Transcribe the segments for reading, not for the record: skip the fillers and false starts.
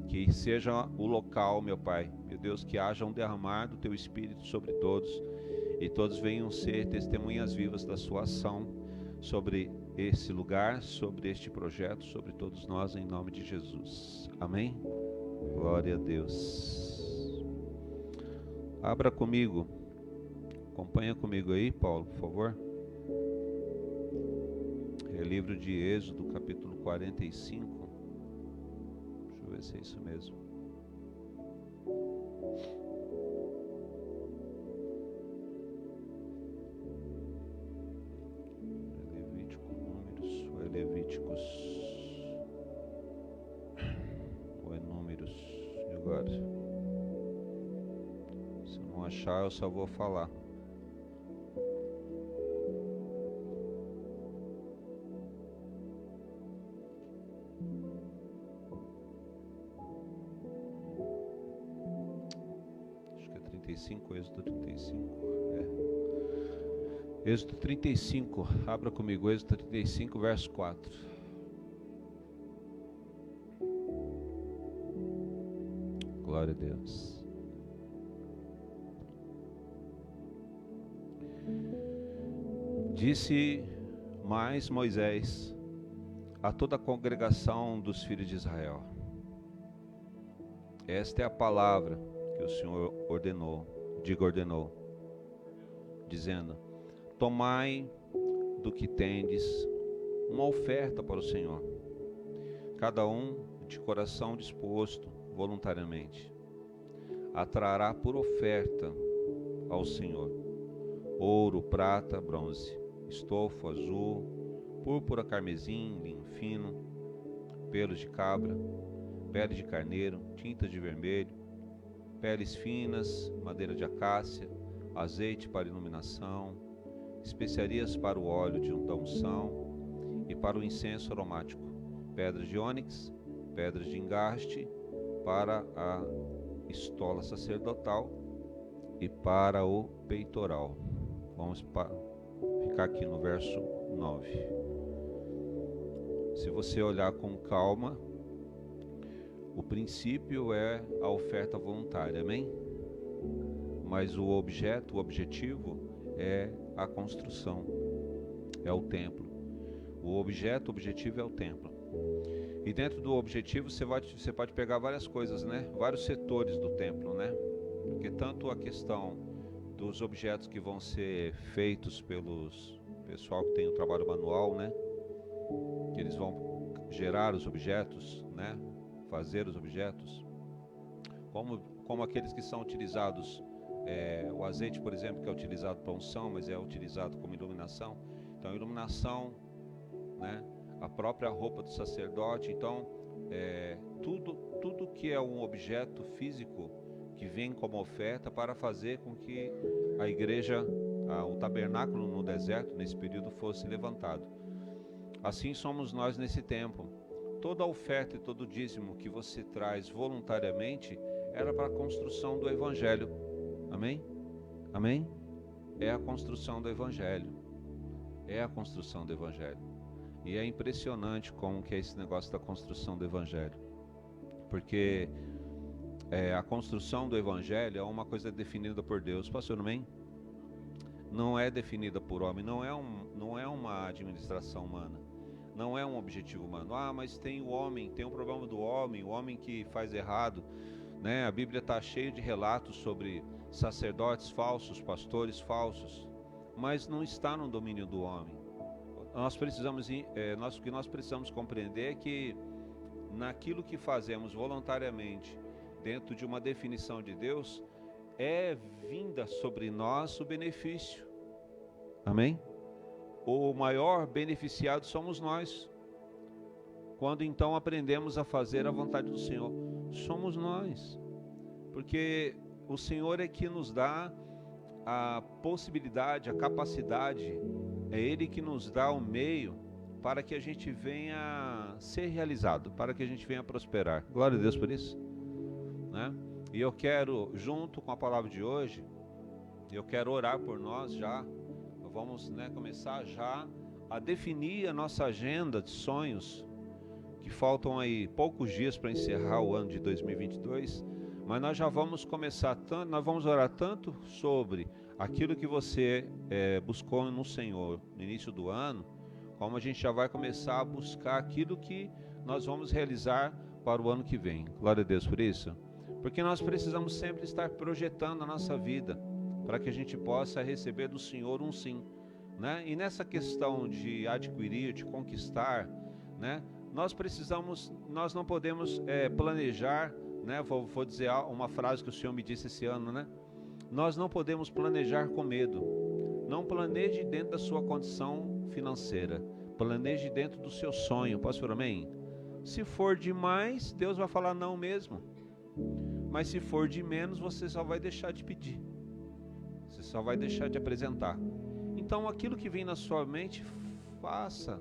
que seja o local, meu Pai, meu Deus, que haja um derramar do Teu Espírito sobre todos, e todos venham ser testemunhas vivas da Sua ação sobre esse lugar, sobre este projeto, sobre todos nós, em nome de Jesus. Amém? Glória a Deus. Abra comigo, acompanha comigo aí, Paulo, por favor. É livro de Êxodo, capítulo 45. Deixa eu ver se é isso mesmo. É Levítico, Números, ou é Levíticos? Ou é Números? E agora? Se eu não achar, eu só vou falar. Êxodo 35, Êxodo 35, abra comigo, Êxodo 35, verso 4. Glória a Deus. Disse mais Moisés a toda a congregação dos filhos de Israel: esta é a palavra que o Senhor ordenou, dizendo: tomai do que tendes uma oferta para o Senhor, cada um de coração disposto, voluntariamente. Atrará por oferta ao Senhor ouro, prata, bronze, estofo azul, púrpura, carmesim, linho fino, pelos de cabra, pele de carneiro, tintas de vermelho, peles finas, madeira de acácia, azeite para iluminação, especiarias para o óleo de unção e para o incenso aromático, pedras de ônix, pedras de engaste para a estola sacerdotal e para o peitoral. Vamos ficar aqui no verso 9. Se você olhar com calma, o princípio é a oferta voluntária, amém? Mas o objetivo é a construção, é o templo. O objetivo é o templo. E dentro do objetivo você pode pegar várias coisas, né? Vários setores do templo, né? Porque tanto a questão dos objetos que vão ser feitos pelos pessoal que tem o trabalho manual, né? Que eles vão gerar os objetos, né? Fazer os objetos, como aqueles que são utilizados, o azeite, por exemplo, que é utilizado para unção, mas é utilizado como iluminação. Então, iluminação, né? A própria roupa do sacerdote. Então, tudo que é um objeto físico que vem como oferta para fazer com que a igreja, o tabernáculo no deserto, nesse período, fosse levantado. Assim somos nós nesse tempo. Toda oferta e todo dízimo que você traz voluntariamente era para a construção do Evangelho. Amém? Amém? É a construção do Evangelho. É a construção do Evangelho. E é impressionante como que é esse negócio da construção do Evangelho. Porque a construção do Evangelho é uma coisa definida por Deus. Pastor, amém? Não é definida por homem, não é uma administração humana. Não é um objetivo humano. Mas tem o homem, tem o problema do homem, o homem que faz errado, né? A Bíblia está cheia de relatos sobre sacerdotes falsos, pastores falsos, mas não está no domínio do homem. O que nós precisamos compreender é que naquilo que fazemos voluntariamente, dentro de uma definição de Deus, é vinda sobre nós o benefício. Amém? O maior beneficiado somos nós. Quando então aprendemos a fazer a vontade do Senhor, somos nós. Porque o Senhor é que nos dá a possibilidade, a capacidade, é Ele que nos dá o meio para que a gente venha ser realizado, para que a gente venha prosperar. Glória a Deus por isso, né? E eu quero, junto com a palavra de hoje, eu quero orar por nós já. Vamos, começar já a definir a nossa agenda de sonhos que faltam aí poucos dias para encerrar o ano de 2022, mas nós já vamos começar tanto, nós vamos orar tanto sobre aquilo que você buscou no Senhor no início do ano, como a gente já vai começar a buscar aquilo que nós vamos realizar para o ano que vem. Glória a Deus por isso. Porque nós precisamos sempre estar projetando a nossa vida para que a gente possa receber do Senhor um sim, né? E nessa questão de adquirir, de conquistar, né? Nós não podemos planejar, né? Vou dizer uma frase que o Senhor me disse esse ano, né? Nós não podemos planejar com medo. Não planeje dentro da sua condição financeira. Planeje dentro do seu sonho. Posso falar amém? Se for demais, Deus vai falar não mesmo. Mas se for de menos, você só vai deixar de pedir. Você só vai deixar de apresentar. Então, aquilo que vem na sua mente, faça,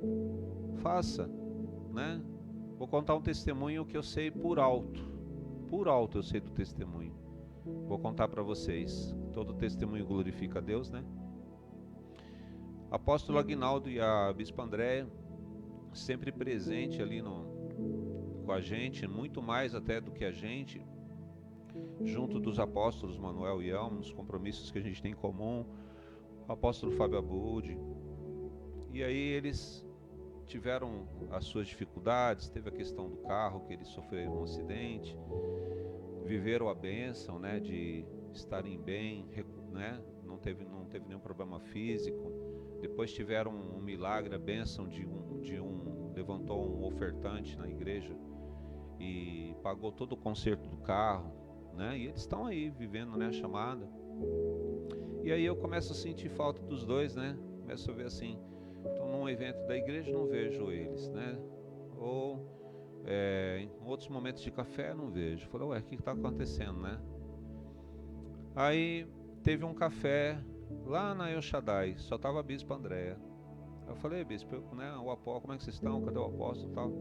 né? Vou contar um testemunho que eu sei por alto eu sei do testemunho. Vou contar para vocês. Todo testemunho glorifica a Deus, né? Apóstolo Aguinaldo e a Bispa Andréia, sempre presente ali com a gente, muito mais até do que a gente, junto dos apóstolos Manuel e Elmo, nos compromissos que a gente tem em comum, o apóstolo Fábio Abud. E aí eles tiveram as suas dificuldades, teve a questão do carro, que eles sofreram um acidente, viveram a bênção, né, de estarem bem, né, não teve nenhum problema físico. Depois tiveram um milagre, a bênção levantou um ofertante na igreja e pagou todo o conserto do carro, né? E eles estão aí vivendo, né, a chamada. E aí eu começo a sentir falta dos dois, né? Começo a ver assim, então num evento da igreja não vejo eles, né? Ou em outros momentos de café não vejo. Falei, ué, o que está acontecendo, né? Aí teve um café lá na El Shaddai, só estava a Bispa Andréia. Eu falei, Bispo, né, o apóstolo, como é que vocês estão? Cadê o apóstolo e tal?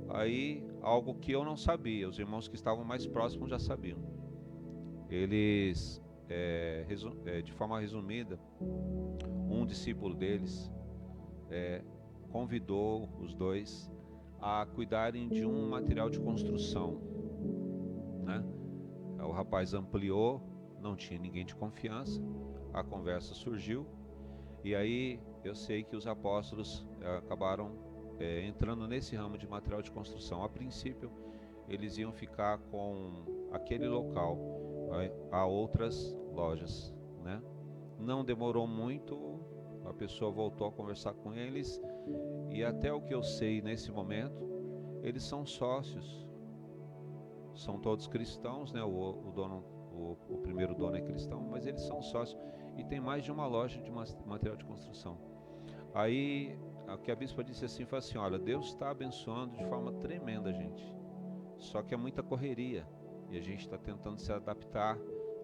Aí, algo que eu não sabia, os irmãos que estavam mais próximos já sabiam. Eles, de forma resumida, um discípulo deles convidou os dois a cuidarem de um material de construção, né? O rapaz ampliou, não tinha ninguém de confiança, a conversa surgiu, e aí eu sei que os apóstolos acabaram entrando nesse ramo de material de construção. A princípio, eles iam ficar com aquele local a outras lojas, né? Não demorou muito, a pessoa voltou a conversar com eles, e até o que eu sei nesse momento, eles são sócios, são todos cristãos, né? O primeiro dono é cristão, mas eles são sócios e tem mais de uma loja de material de construção. Aí o que a bispa disse assim, foi assim, olha, Deus está abençoando de forma tremenda, gente, só que é muita correria e a gente está tentando se adaptar.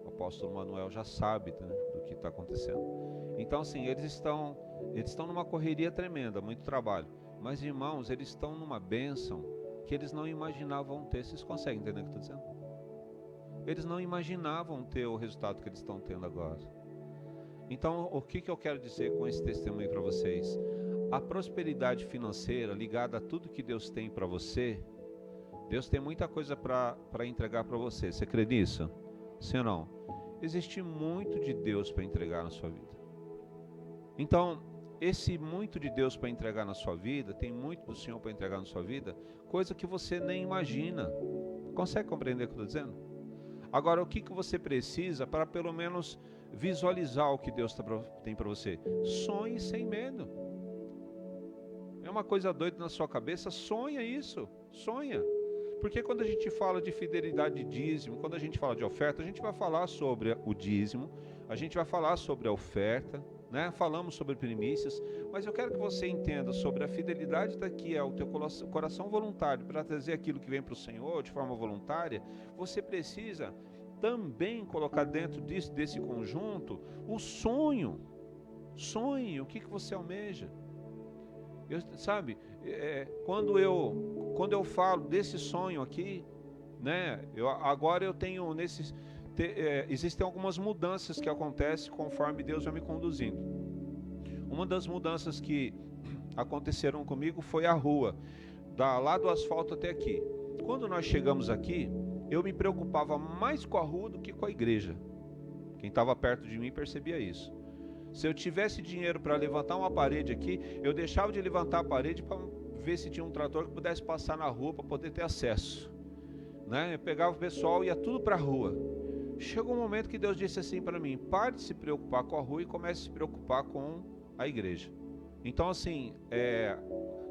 O apóstolo Manuel já sabe, né, do que está acontecendo. Então assim, eles estão numa correria tremenda, muito trabalho, mas irmãos, eles estão numa bênção que eles não imaginavam ter. Vocês conseguem entender o que eu estou dizendo? Eles não imaginavam ter o resultado que eles estão tendo agora. Então, o que eu quero dizer com esse testemunho para vocês? A prosperidade financeira ligada a tudo que Deus tem para você, Deus tem muita coisa para entregar para você. Você crê nisso? Sim ou não? Existe muito de Deus para entregar na sua vida. Então, esse muito de Deus para entregar na sua vida, tem muito do Senhor para entregar na sua vida, coisa que você nem imagina. Consegue compreender o que eu estou dizendo? Agora, o que você precisa para pelo menos visualizar o que Deus tem para você? Sonhe sem medo. É uma coisa doida na sua cabeça? Sonha isso, sonha. Porque quando a gente fala de fidelidade de dízimo, quando a gente fala de oferta, a gente vai falar sobre o dízimo, a gente vai falar sobre a oferta, né? Falamos sobre primícias, mas eu quero que você entenda sobre a fidelidade que é o teu coração voluntário para trazer aquilo que vem para o Senhor de forma voluntária. Você precisa também colocar dentro desse conjunto o sonho. Sonhe o que você almeja. Quando eu falo desse sonho aqui, né? Agora eu tenho existem algumas mudanças que acontecem conforme Deus vai me conduzindo. Uma das mudanças que aconteceram comigo foi a rua. lá do asfalto até aqui. Quando nós chegamos aqui, eu me preocupava mais com a rua do que com a igreja. Quem estava perto de mim percebia isso. Se eu tivesse dinheiro para levantar uma parede aqui, eu deixava de levantar a parede para ver se tinha um trator que pudesse passar na rua para poder ter acesso, né? Eu pegava o pessoal e ia tudo para a rua. Chegou um momento que Deus disse assim para mim: pare de se preocupar com a rua e comece a se preocupar com a igreja. Então, assim,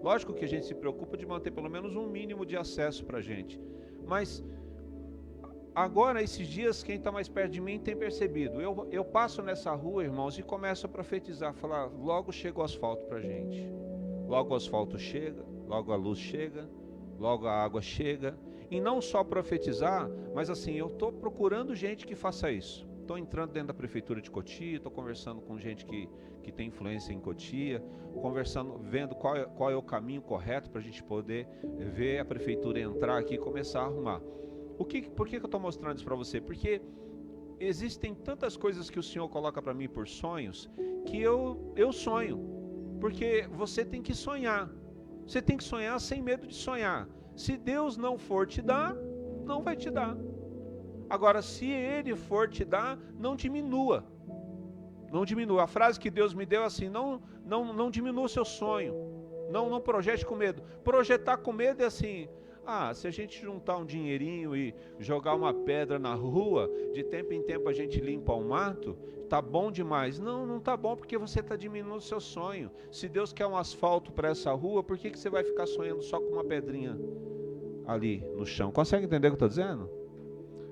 lógico que a gente se preocupa de manter pelo menos um mínimo de acesso para a gente, mas agora, esses dias, quem está mais perto de mim tem percebido. Eu passo nessa rua, irmãos, e começo a profetizar, falar: logo chega o asfalto para a gente. Logo o asfalto chega, logo a luz chega, logo a água chega. E não só profetizar, mas assim, eu estou procurando gente que faça isso. Estou entrando dentro da prefeitura de Cotia, estou conversando com gente que tem influência em Cotia, conversando, vendo qual é o caminho correto para a gente poder ver a prefeitura entrar aqui e começar a arrumar. Por que eu estou mostrando isso para você? Porque existem tantas coisas que o Senhor coloca para mim por sonhos, que eu sonho. Porque você tem que sonhar. Você tem que sonhar sem medo de sonhar. Se Deus não for te dar, não vai te dar. Agora, se Ele for te dar, não diminua. Não diminua. A frase que Deus me deu é assim: não diminua o seu sonho. Não projete com medo. Projetar com medo é assim: se a gente juntar um dinheirinho e jogar uma pedra na rua, de tempo em tempo a gente limpa o mato, tá bom demais. Não tá bom, porque você está diminuindo o seu sonho. Se Deus quer um asfalto para essa rua, por que você vai ficar sonhando só com uma pedrinha ali no chão? Consegue entender o que eu estou dizendo?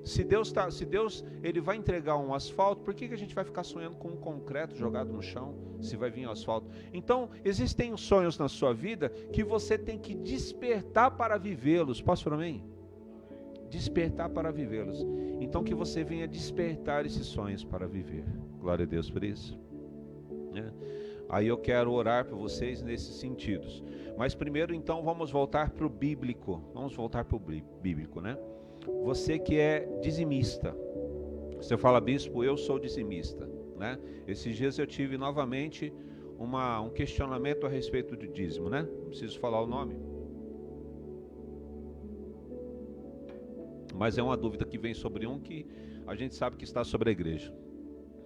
Se Deus Ele vai entregar um asfalto, por que a gente vai ficar sonhando com um concreto jogado no chão, se vai vir um asfalto? Então, existem sonhos na sua vida que você tem que despertar para vivê-los. Posso para mim? Despertar para vivê-los. Então, que você venha despertar esses sonhos para viver. Glória a Deus por isso. Aí eu quero orar por vocês nesses sentidos. Mas primeiro, então, vamos voltar para o bíblico. Vamos voltar para o bíblico, né? Você que é dizimista, você fala: bispo, eu sou dizimista, né? Esses dias eu tive novamente um questionamento a respeito do dízimo, né? Não preciso falar o nome, mas é uma dúvida que vem sobre que a gente sabe que está sobre a igreja.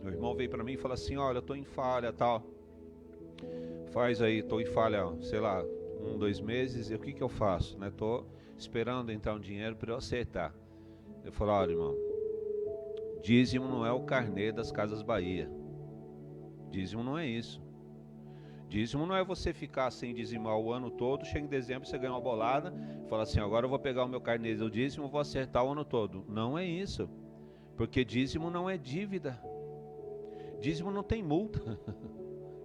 O irmão veio para mim e falou assim: olha, eu estou em falha, tal. Estou em falha, sei lá, 1, 2 meses, e o que eu faço, né? Estou esperando entrar um dinheiro para eu acertar. Eu falei: olha, irmão, dízimo não é o carnê das Casas Bahia. Dízimo não é isso. Dízimo não é você ficar sem dizimar o ano todo, chega em dezembro, você ganha uma bolada, fala assim: agora eu vou pegar o meu carnê do dízimo e vou acertar o ano todo. Não é isso. Porque dízimo não é dívida. Dízimo não tem multa.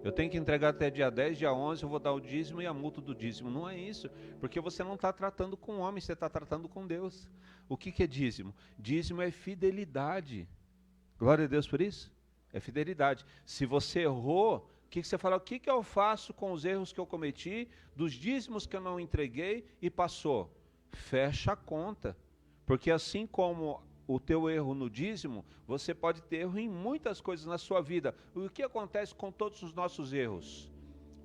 Eu tenho que entregar até dia 10, dia 11, eu vou dar o dízimo e a multa do dízimo. Não é isso, porque você não está tratando com o homem, você está tratando com Deus. O que é dízimo? Dízimo é fidelidade. Glória a Deus por isso. É fidelidade. Se você errou, o que você fala? O que eu faço com os erros que eu cometi, dos dízimos que eu não entreguei e passou? Fecha a conta. Porque assim como o teu erro no dízimo, você pode ter erro em muitas coisas na sua vida. O que acontece com todos os nossos erros?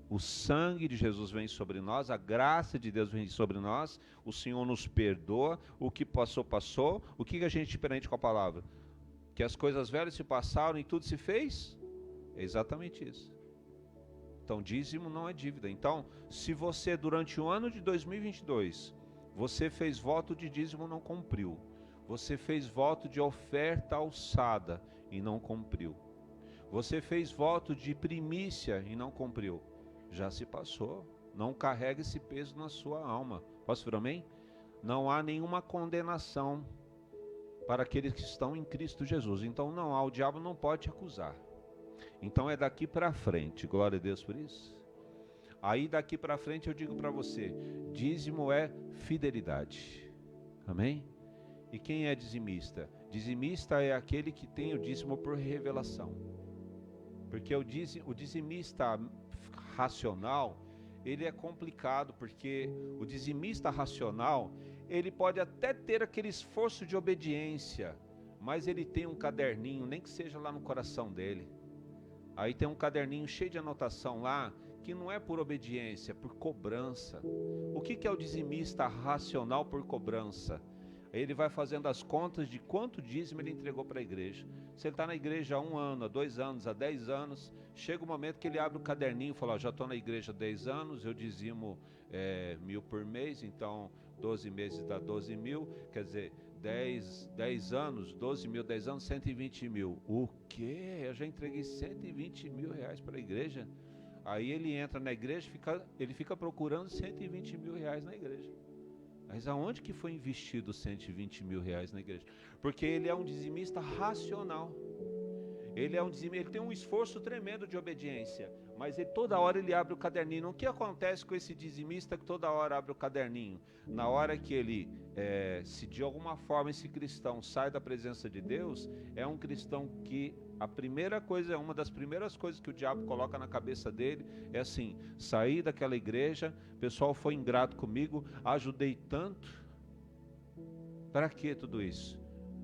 O sangue de Jesus vem sobre nós, a graça de Deus vem sobre nós, o Senhor nos perdoa, o que passou, passou. O que a gente aprende com a palavra? Que as coisas velhas se passaram e tudo se fez? É exatamente isso. Então, dízimo não é dívida. Então, se você durante o ano de 2022, você fez voto de dízimo e não cumpriu, você fez voto de oferta alçada e não cumpriu, você fez voto de primícia e não cumpriu, já se passou. Não carrega esse peso na sua alma. Posso vir amém? Não há nenhuma condenação para aqueles que estão em Cristo Jesus. Então o diabo não pode te acusar. Então é daqui para frente. Glória a Deus por isso. Aí daqui para frente eu digo para você: dízimo é fidelidade. Amém? E quem é dizimista? Dizimista é aquele que tem o dízimo por revelação. Porque o dizimista racional, ele é complicado, porque o dizimista racional, ele pode até ter aquele esforço de obediência, mas ele tem um caderninho, nem que seja lá no coração dele. Aí tem um caderninho cheio de anotação lá, que não é por obediência, é por cobrança. O que é o dizimista racional por cobrança? Ele vai fazendo as contas de quanto dízimo ele entregou para a igreja. Se ele está na igreja há 1 ano, há 2 anos, há 10 anos, chega o momento que ele abre o caderninho e fala, já estou na igreja há 10 anos, eu dizimo 1.000 por mês, então 12 meses dá 12 mil, quer dizer, 10 anos, 12 mil, 10 anos, 120 mil. O quê? Eu já entreguei 120 mil reais para a igreja? Aí ele entra na igreja, ele fica procurando 120 mil reais na igreja. Mas aonde que foi investido 120 mil reais na igreja? Porque ele é um dizimista racional. Ele tem um esforço tremendo de obediência, mas toda hora ele abre o caderninho. O que acontece com esse dizimista que toda hora abre o caderninho? Na hora que ele, se de alguma forma esse cristão sai da presença de Deus, é um cristão que uma das primeiras coisas que o diabo coloca na cabeça dele é assim: saí daquela igreja, o pessoal foi ingrato comigo, ajudei tanto, para que tudo isso?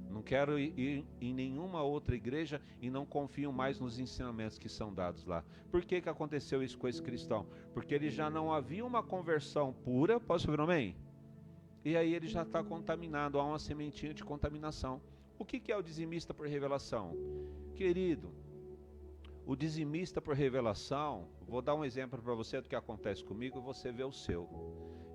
Não quero ir em nenhuma outra igreja e não confio mais nos ensinamentos que são dados lá. Por que aconteceu isso com esse cristão? Porque ele já não havia uma conversão pura, posso ouvir um amém? E aí ele já está contaminado, há uma sementinha de contaminação. O que é o dizimista por revelação? Querido, o dizimista por revelação, vou dar um exemplo para você do que acontece comigo e você vê o seu.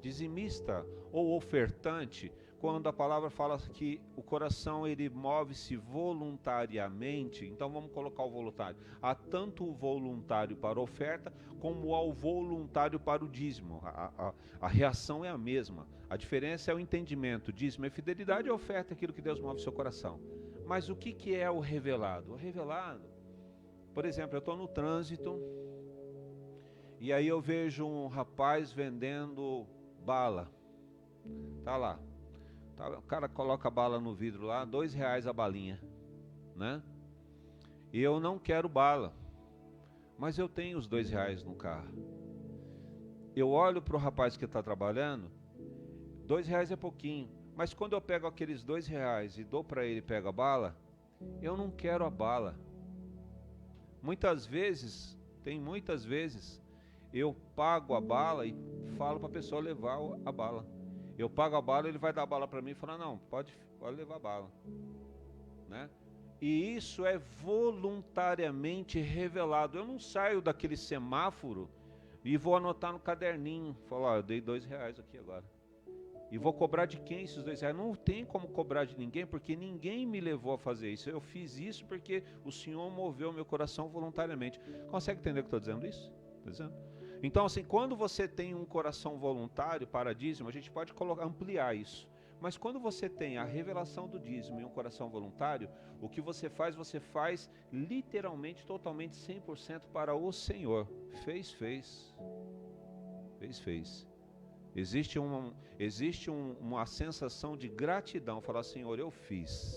Dizimista ou ofertante, quando a palavra fala que o coração ele move-se voluntariamente, então vamos colocar o voluntário. Há tanto o voluntário para a oferta, como há o voluntário para o dízimo. A reação é a mesma. A diferença é o entendimento. Dízimo é fidelidade, e oferta é aquilo que Deus move no seu coração. Mas o que é o revelado? O revelado, por exemplo, eu estou no trânsito e aí eu vejo um rapaz vendendo bala. Tá lá. O cara coloca a bala no vidro lá, R$2 a balinha, né? E eu não quero bala, mas eu tenho os R$2 no carro. Eu olho para o rapaz que está trabalhando, R$2 é pouquinho, mas quando eu pego aqueles R$2 e dou para ele e pego a bala, eu não quero a bala. Muitas vezes, eu pago a bala e falo para a pessoa levar a bala. Eu pago a bala, ele vai dar a bala para mim e fala, não, pode levar a bala, né? E isso é voluntariamente revelado. Eu não saio daquele semáforo e vou anotar no caderninho, falar, eu dei R$2 aqui agora. E vou cobrar de quem esses R$2? Não tem como cobrar de ninguém, porque ninguém me levou a fazer isso. Eu fiz isso porque o Senhor moveu meu coração voluntariamente. Consegue entender o que eu estou dizendo isso? Estou dizendo? Então, assim, quando você tem um coração voluntário para dízimo, a gente pode ampliar isso. Mas quando você tem a revelação do dízimo e um coração voluntário, o que você faz literalmente, totalmente, 100% para o Senhor. Fez. Existe uma sensação de gratidão, falar, Senhor, eu fiz,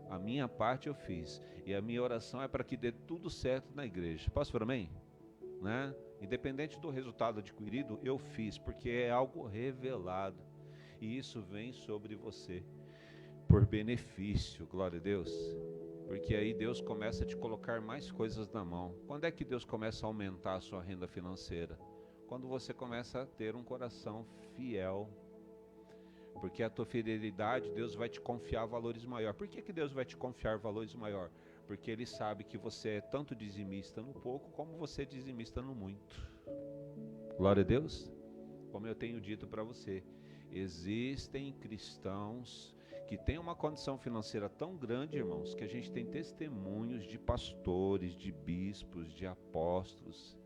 a minha parte eu fiz, e a minha oração é para que dê tudo certo na igreja. Posso falar amém? Né? Independente do resultado adquirido, eu fiz, porque é algo revelado, e isso vem sobre você, por benefício, glória a Deus, porque aí Deus começa a te colocar mais coisas na mão. Quando é que Deus começa a aumentar a sua renda financeira? Quando você começa a ter um coração fiel, porque a tua fidelidade, Deus vai te confiar valores maiores. Por que Deus vai te confiar valores maiores? Porque Ele sabe que você é tanto dizimista no pouco, como você é dizimista no muito. Glória a Deus. Como eu tenho dito para você, existem cristãos que têm uma condição financeira tão grande, irmãos, que a gente tem testemunhos de pastores, de bispos, de apóstolos,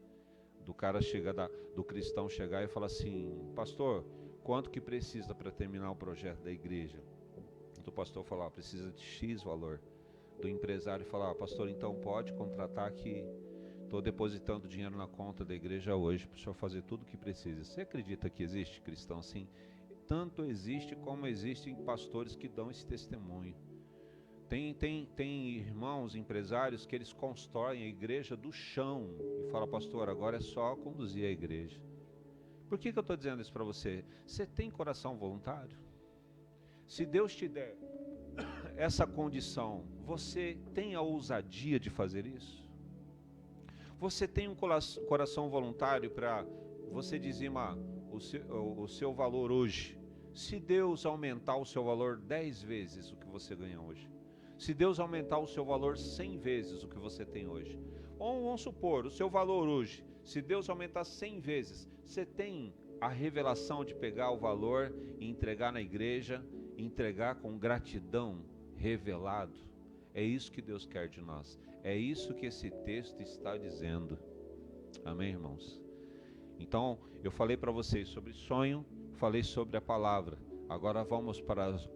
do cristão chegar e falar assim, pastor, quanto que precisa para terminar o projeto da igreja? Do pastor falar, precisa de X valor. Do empresário falar, pastor, então pode contratar que estou depositando dinheiro na conta da igreja hoje para o senhor fazer tudo o que precisa. Você acredita que existe cristão assim? Tanto existe como existem pastores que dão esse testemunho. Tem irmãos empresários que eles constroem a igreja do chão e falam, pastor, agora é só conduzir a igreja. Por que eu estou dizendo isso para você? Você tem coração voluntário? Se Deus te der essa condição, você tem a ousadia de fazer isso? Você tem um coração voluntário para você dizimar o seu valor hoje? Se Deus aumentar o seu valor 10 vezes o que você ganha hoje, se Deus aumentar o seu valor 100 vezes o que você tem hoje, ou vamos supor, o seu valor hoje, se Deus aumentar 100 vezes, você tem a revelação de pegar o valor e entregar na igreja, entregar com gratidão, revelado? É isso que Deus quer de nós. É isso que esse texto está dizendo. Amém, irmãos? Então, eu falei para vocês sobre sonho, falei sobre a palavra. Agora vamos para as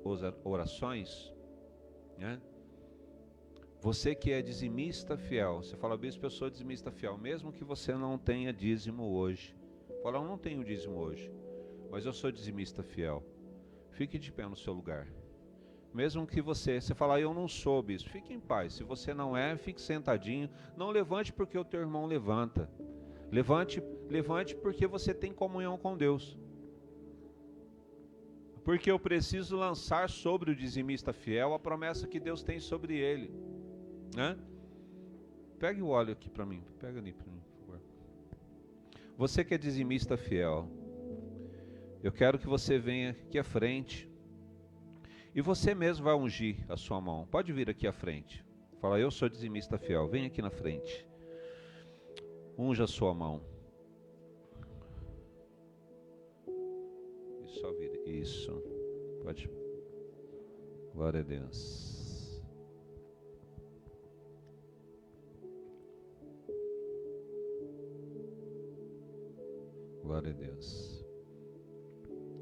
orações, né? Você que é dizimista fiel, você fala, bispo, eu sou dizimista fiel, mesmo que você não tenha dízimo hoje. Fala, eu não tenho dízimo hoje, mas eu sou dizimista fiel. Fique de pé no seu lugar. Mesmo que você fala, eu não sou, bispo, fique em paz. Se você não é, fique sentadinho. Não levante porque o teu irmão levanta. Levante porque você tem comunhão com Deus. Porque eu preciso lançar sobre o dizimista fiel a promessa que Deus tem sobre ele, né? Pegue o óleo aqui para mim. Pega ali para mim, por favor. Você que é dizimista fiel, eu quero que você venha aqui à frente. E você mesmo vai ungir a sua mão. Pode vir aqui à frente. Fala, eu sou dizimista fiel. Vem aqui na frente. Unja a sua mão. E só vira. Isso. Pode. Glória a Deus. Glória a Deus.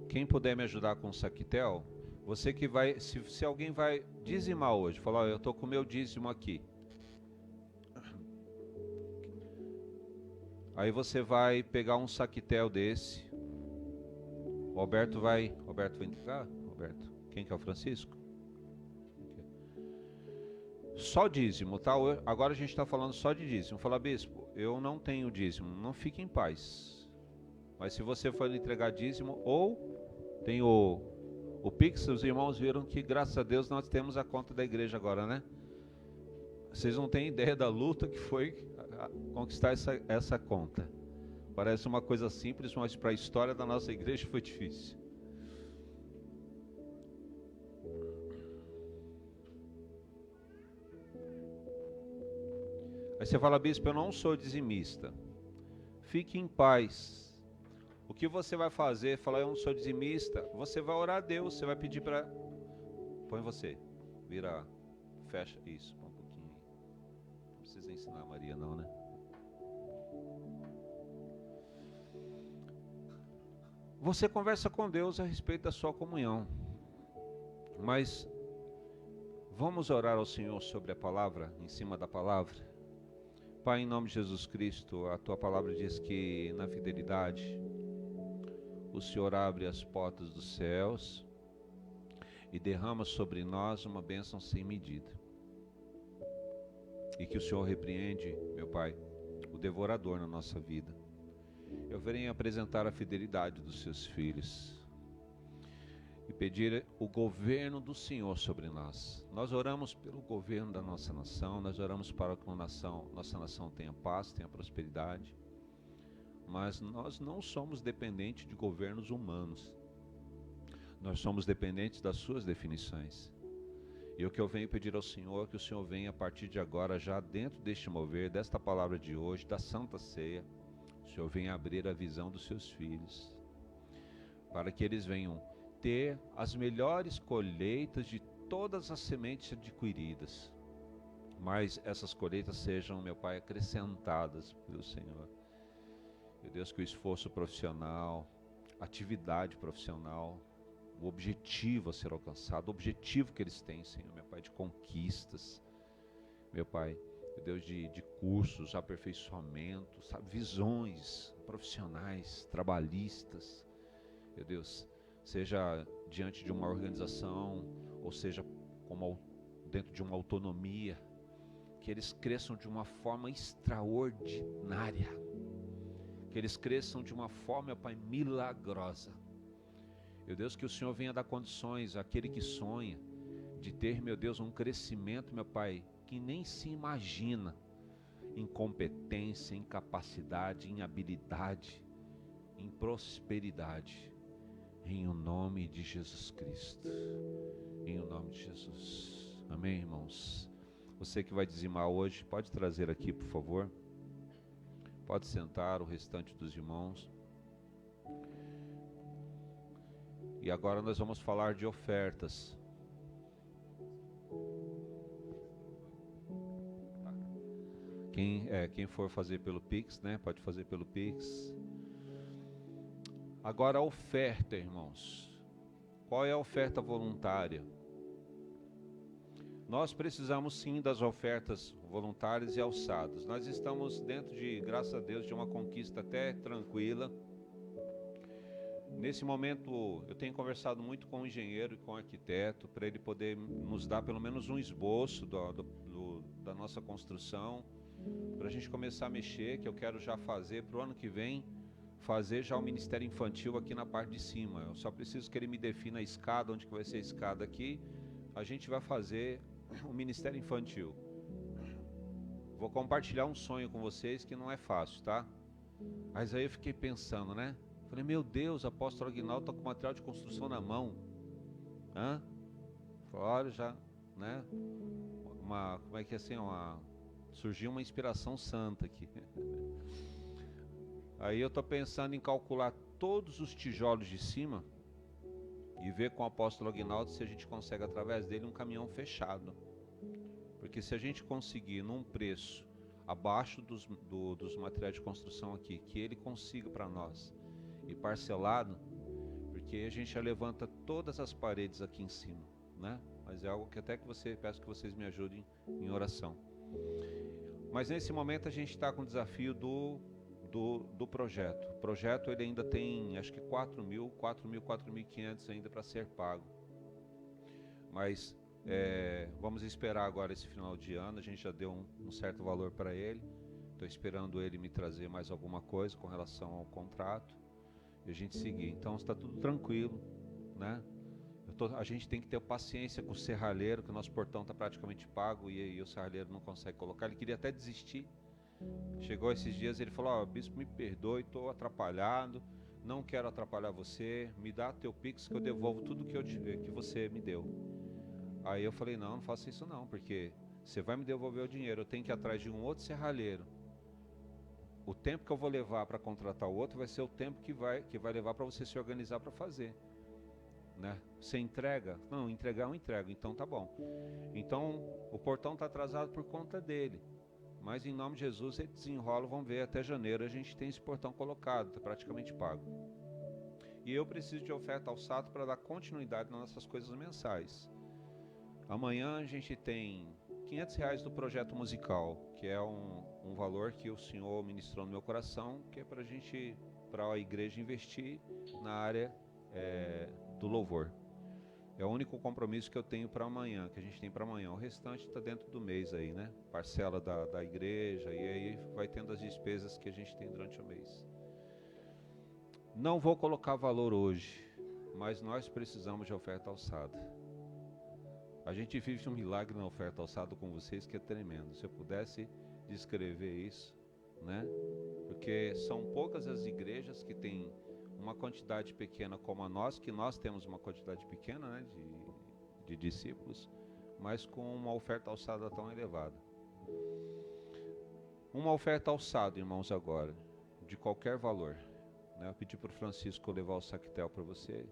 Quem puder me ajudar com o saquitel, você que vai, se alguém vai dizimar hoje, falar, eu estou com o meu dízimo aqui. Aí você vai pegar um saquitel desse. O Alberto vai entregar? Alberto, quem que é o Francisco? Só dízimo, tá? Agora a gente está falando só de dízimo. Fala, bispo, eu não tenho dízimo. Não fique em paz. Mas se você for entregar dízimo, ou tem o Pix, os irmãos viram que, graças a Deus, nós temos a conta da igreja agora, né? Vocês não têm ideia da luta que foi conquistar essa conta. Parece uma coisa simples, mas para a história da nossa igreja foi difícil. Aí você fala, bispo, eu não sou dizimista. Fique em paz. O que você vai fazer? Falar, eu não sou dizimista. Você vai orar a Deus, você vai pedir para... Põe você. Vira, fecha. Isso, põe um pouquinho. Não precisa ensinar a Maria não, né? Você conversa com Deus a respeito da sua comunhão. Mas vamos orar ao Senhor sobre a palavra, em cima da palavra. Pai, em nome de Jesus Cristo, a tua palavra diz que na fidelidade o Senhor abre as portas dos céus e derrama sobre nós uma bênção sem medida. E que o Senhor repreende, meu Pai, o devorador na nossa vida. Eu venho apresentar a fidelidade dos seus filhos e pedir o governo do Senhor sobre nós. Nós oramos pelo governo da nossa nação, nós oramos para que nossa nação tenha paz, tenha prosperidade. Mas nós não somos dependentes de governos humanos. Nós somos dependentes das suas definições. E o que eu venho pedir ao Senhor, que o Senhor venha a partir de agora, já dentro deste mover, desta palavra de hoje, da Santa Ceia, o Senhor venha abrir a visão dos seus filhos, para que eles venham ter as melhores colheitas de todas as sementes adquiridas. Mas essas colheitas sejam, meu Pai, acrescentadas pelo Senhor. Meu Deus, que o esforço profissional, atividade profissional, o objetivo a ser alcançado, o objetivo que eles têm, Senhor, meu Pai, de conquistas, meu Pai, meu Deus, de cursos, aperfeiçoamentos, sabe, visões profissionais, trabalhistas, meu Deus, seja diante de uma organização, ou seja dentro de uma autonomia, que eles cresçam de uma forma extraordinária, que eles cresçam de uma forma, meu Pai, milagrosa. Meu Deus, que o Senhor venha dar condições àquele que sonha de ter, meu Deus, um crescimento, meu Pai, que nem se imagina. em competência, em capacidade, em habilidade, em prosperidade, em o nome de Jesus Cristo, em o nome de Jesus. Amém, irmãos? Você que vai dizimar hoje, pode trazer aqui, por favor. Pode sentar, o restante dos irmãos. E agora nós vamos falar de ofertas. Quem for fazer pelo Pix, né? Pode fazer pelo Pix. Agora a oferta, irmãos. Qual é a oferta voluntária? Nós precisamos sim das ofertas voluntárias e alçadas. Nós estamos dentro de, graças a Deus, de uma conquista até tranquila. Nesse momento eu tenho conversado muito com o engenheiro e com o arquiteto para ele poder nos dar pelo menos um esboço da nossa construção, para a gente começar a mexer, que eu quero já fazer para o ano que vem, fazer já o Ministério Infantil aqui na parte de cima. Eu só preciso que ele me defina a escada, onde que vai ser a escada aqui. A gente vai fazer o Ministério Infantil. Vou compartilhar um sonho com vocês que não é fácil, tá? Mas aí eu fiquei pensando, né? Falei, meu Deus, apóstolo Aguinaldo está com material de construção na mão. Olha, já, né? Como é que é assim? Surgiu uma inspiração santa aqui. Aí eu estou pensando em calcular todos os tijolos de cima e ver com o apóstolo Aguinaldo se a gente consegue, através dele, um caminhão fechado. Porque se a gente conseguir num preço abaixo dos materiais de construção aqui, que ele consiga para nós, e parcelado, porque a gente já levanta todas as paredes aqui em cima, né? Mas é algo que até peço que vocês me ajudem em oração. Mas nesse momento a gente está com o desafio do projeto. O projeto ele ainda tem, acho que 4.500 ainda para ser pago. Mas vamos esperar agora esse final de ano. A gente já deu um certo valor para ele. Estou esperando ele me trazer mais alguma coisa com relação ao contrato e a gente seguir. Então está tudo tranquilo, né? A gente tem que ter paciência com o serralheiro, que o nosso portão está praticamente pago e o serralheiro não consegue colocar. Ele queria até desistir. Chegou esses dias e ele falou, bispo, me perdoe, estou atrapalhado, não quero atrapalhar você, me dá teu Pix que eu devolvo tudo que você me deu. Aí eu falei, não faça isso não, porque você vai me devolver o dinheiro, eu tenho que ir atrás de um outro serralheiro. O tempo que eu vou levar para contratar o outro vai ser o tempo que vai levar para você se organizar para fazer, né? Você entrega? Não, entregar eu entrego, então tá bom. Então o portão está atrasado por conta dele, mas em nome de Jesus ele desenrola, vamos ver, até janeiro a gente tem esse portão colocado, está praticamente pago. E eu preciso de oferta alçada para dar continuidade nas nossas coisas mensais. Amanhã a gente tem R$500 do projeto musical, que é um valor que o Senhor ministrou no meu coração, que é para a igreja investir na área do louvor. É o único compromisso que eu tenho para amanhã, que a gente tem para amanhã. O restante está dentro do mês aí, né? Parcela da igreja, e aí vai tendo as despesas que a gente tem durante o mês. Não vou colocar valor hoje, mas nós precisamos de oferta alçada. A gente vive um milagre na oferta alçada com vocês que é tremendo. Se eu pudesse descrever isso, né? Porque são poucas as igrejas que têm uma quantidade pequena como a nós, que nós temos uma quantidade pequena, né, de discípulos, mas com uma oferta alçada tão elevada. Uma oferta alçada, irmãos, agora, de qualquer valor, né? Eu pedi para o Francisco levar o saquetel para você.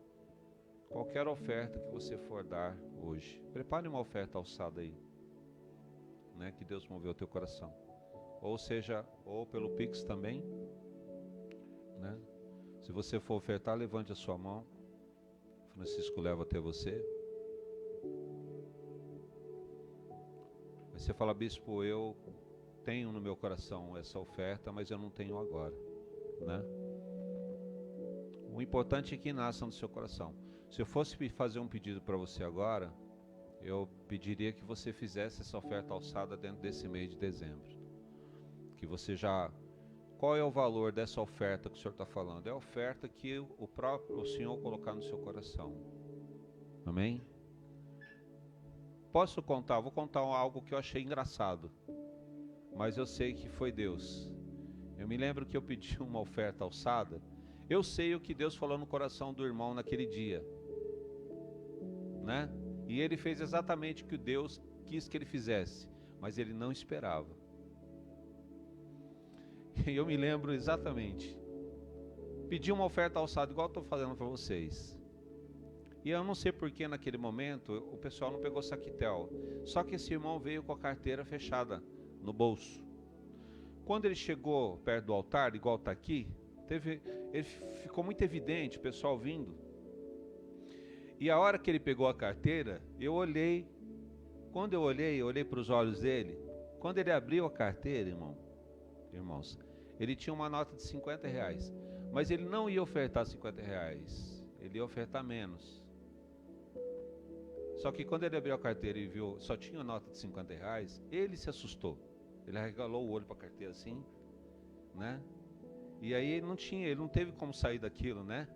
Qualquer oferta que você for dar hoje, prepare uma oferta alçada aí, né, que Deus moveu o teu coração. Ou seja, ou pelo Pix também, né? Se você for ofertar, levante a sua mão. Francisco leva até você. Aí você fala, bispo, eu tenho no meu coração essa oferta, mas eu não tenho agora, né? O importante é que nasça no seu coração. Se eu fosse fazer um pedido para você agora, eu pediria que você fizesse essa oferta alçada dentro desse mês de dezembro. Que você já... Qual é o valor dessa oferta que o senhor está falando? É a oferta que o Senhor colocar no seu coração. Amém? Posso contar? Vou contar algo que eu achei engraçado. mas eu sei que foi Deus. Eu me lembro que eu pedi uma oferta alçada. Eu sei o que Deus falou no coração do irmão naquele dia, né? E ele fez exatamente o que Deus quis que ele fizesse, mas ele não esperava. E eu me lembro exatamente. Pedi uma oferta alçada, igual eu estou fazendo para vocês. E eu não sei porque naquele momento o pessoal não pegou saquitel. Só que esse irmão veio com a carteira fechada no bolso. Quando ele chegou perto do altar, igual está aqui, ele ficou muito evidente, o pessoal vindo. E a hora que ele pegou a carteira, eu olhei. Quando eu olhei para os olhos dele. Quando ele abriu a carteira, irmãos, ele tinha uma nota de 50 reais. Mas ele não ia ofertar 50 reais. Ele ia ofertar menos. Só que quando ele abriu a carteira e viu, só tinha nota de 50 reais, ele se assustou. Ele arregalou o olho para a carteira assim, né? E aí ele não teve como sair daquilo, né?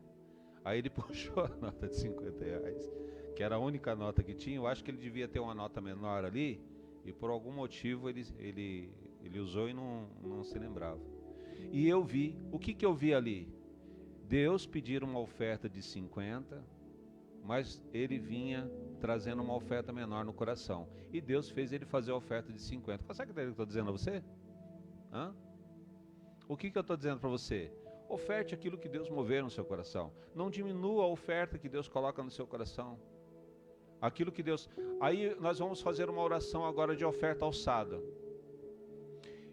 Aí ele puxou a nota de 50 reais, que era a única nota que tinha. Eu acho que ele devia ter uma nota menor ali, e por algum motivo ele usou e não se lembrava. E eu vi, o que eu vi ali? Deus pedir uma oferta de 50, mas ele vinha trazendo uma oferta menor no coração. E Deus fez ele fazer a oferta de 50. Consegue entender o que eu estou dizendo a você? Hã? O que eu estou dizendo para você? Oferte aquilo que Deus mover no seu coração. Não diminua a oferta que Deus coloca no seu coração. Aquilo que Deus... Aí nós vamos fazer uma oração agora de oferta alçada.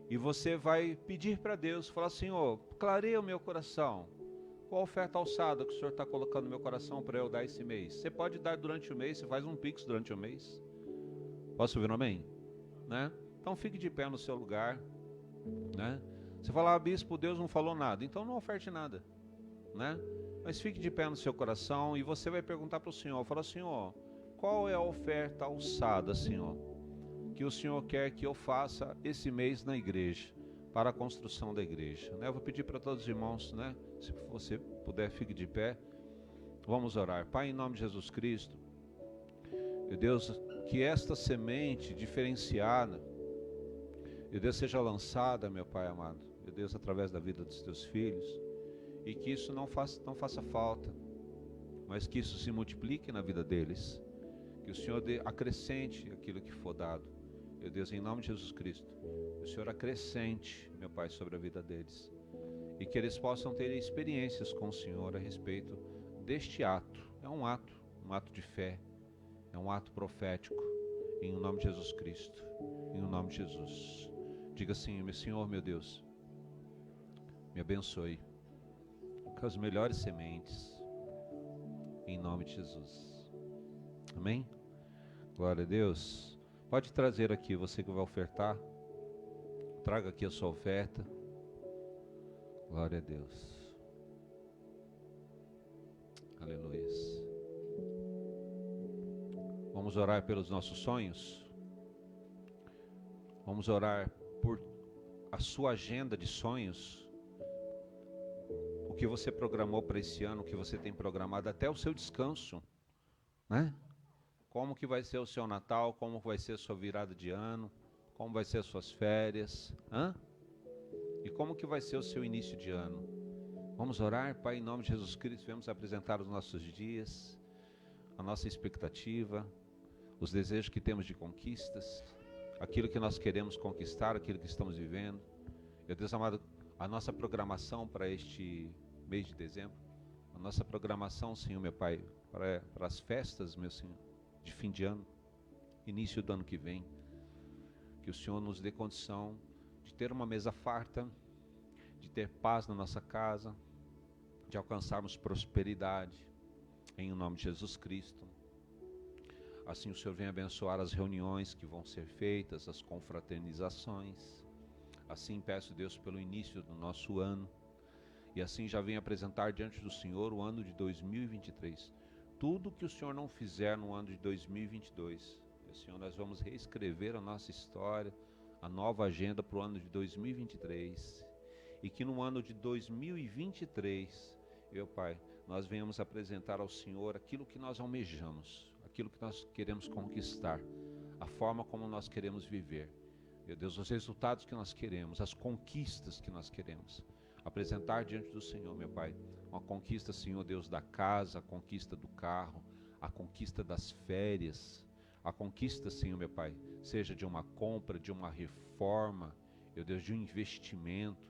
E você vai pedir para Deus, falar: Senhor, clareia o meu coração. Qual a oferta alçada que o Senhor está colocando no meu coração para eu dar esse mês? Você pode dar durante o mês, você faz um pix durante o mês. Posso ouvir um amém? Né? Então fique de pé no seu lugar, né? Você fala: bispo, Deus não falou nada. Então não oferte nada, né? Mas fique de pé no seu coração e você vai perguntar para o Senhor. Fala: Senhor, qual é a oferta alçada, Senhor, que o Senhor quer que eu faça esse mês na igreja, para a construção da igreja, né? Eu vou pedir para todos os irmãos, né? Se você puder, fique de pé. Vamos orar. Pai, em nome de Jesus Cristo, meu Deus, que esta semente diferenciada, meu Deus, seja lançada, meu Pai amado, meu Deus, através da vida dos teus filhos, e que isso não faça falta, mas que isso se multiplique na vida deles, que o Senhor acrescente aquilo que for dado, meu Deus, em nome de Jesus Cristo, que o Senhor acrescente, meu Pai, sobre a vida deles, e que eles possam ter experiências com o Senhor a respeito deste ato. É um ato de fé, é um ato profético, em nome de Jesus Cristo, em nome de Jesus. Diga assim: meu Senhor, meu Deus, me abençoe com as melhores sementes, em nome de Jesus. Amém? Glória a Deus. Pode trazer aqui, você que vai ofertar, traga aqui a sua oferta. Glória a Deus. Aleluia. Vamos orar pelos nossos sonhos. Vamos orar por a sua agenda de sonhos. O que você programou para esse ano, o que você tem programado, até o seu descanso, né? Como que vai ser o seu Natal, como vai ser a sua virada de ano, como vai ser as suas férias, e como que vai ser o seu início de ano. Vamos orar. Pai, em nome de Jesus Cristo, vamos apresentar os nossos dias, a nossa expectativa, os desejos que temos de conquistas, aquilo que nós queremos conquistar, aquilo que estamos vivendo. Meu Deus amado, a nossa programação para este mês de dezembro, a nossa programação, Senhor, meu Pai, para as festas, meu Senhor, de fim de ano, início do ano que vem, que o Senhor nos dê condição de ter uma mesa farta, de ter paz na nossa casa, de alcançarmos prosperidade, em nome de Jesus Cristo. Assim o Senhor vem abençoar as reuniões que vão ser feitas, as confraternizações. Assim peço, Deus, pelo início do nosso ano, e assim já venho apresentar diante do Senhor o ano de 2023. Tudo que o Senhor não fizer no ano de 2022, Senhor, nós vamos reescrever a nossa história, a nova agenda para o ano de 2023, e que no ano de 2023, meu Pai, nós venhamos apresentar ao Senhor aquilo que nós almejamos, aquilo que nós queremos conquistar, a forma como nós queremos viver. meu Deus, os resultados que nós queremos, as conquistas que nós queremos apresentar diante do Senhor, meu Pai. Uma conquista, Senhor Deus, da casa, a conquista do carro, a conquista das férias, a conquista, Senhor, meu Pai, seja de uma compra, de uma reforma, meu Deus, de um investimento.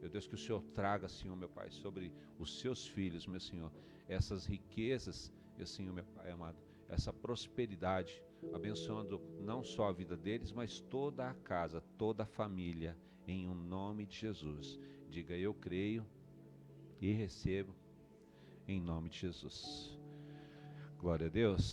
Meu Deus, que o Senhor traga, Senhor, meu Pai, sobre os seus filhos, meu Senhor, essas riquezas, meu Senhor, meu Pai amado, essa prosperidade, abençoando não só a vida deles, mas toda a casa, toda a família, em o nome de Jesus. Diga: eu creio e recebo, em nome de Jesus. Glória a Deus.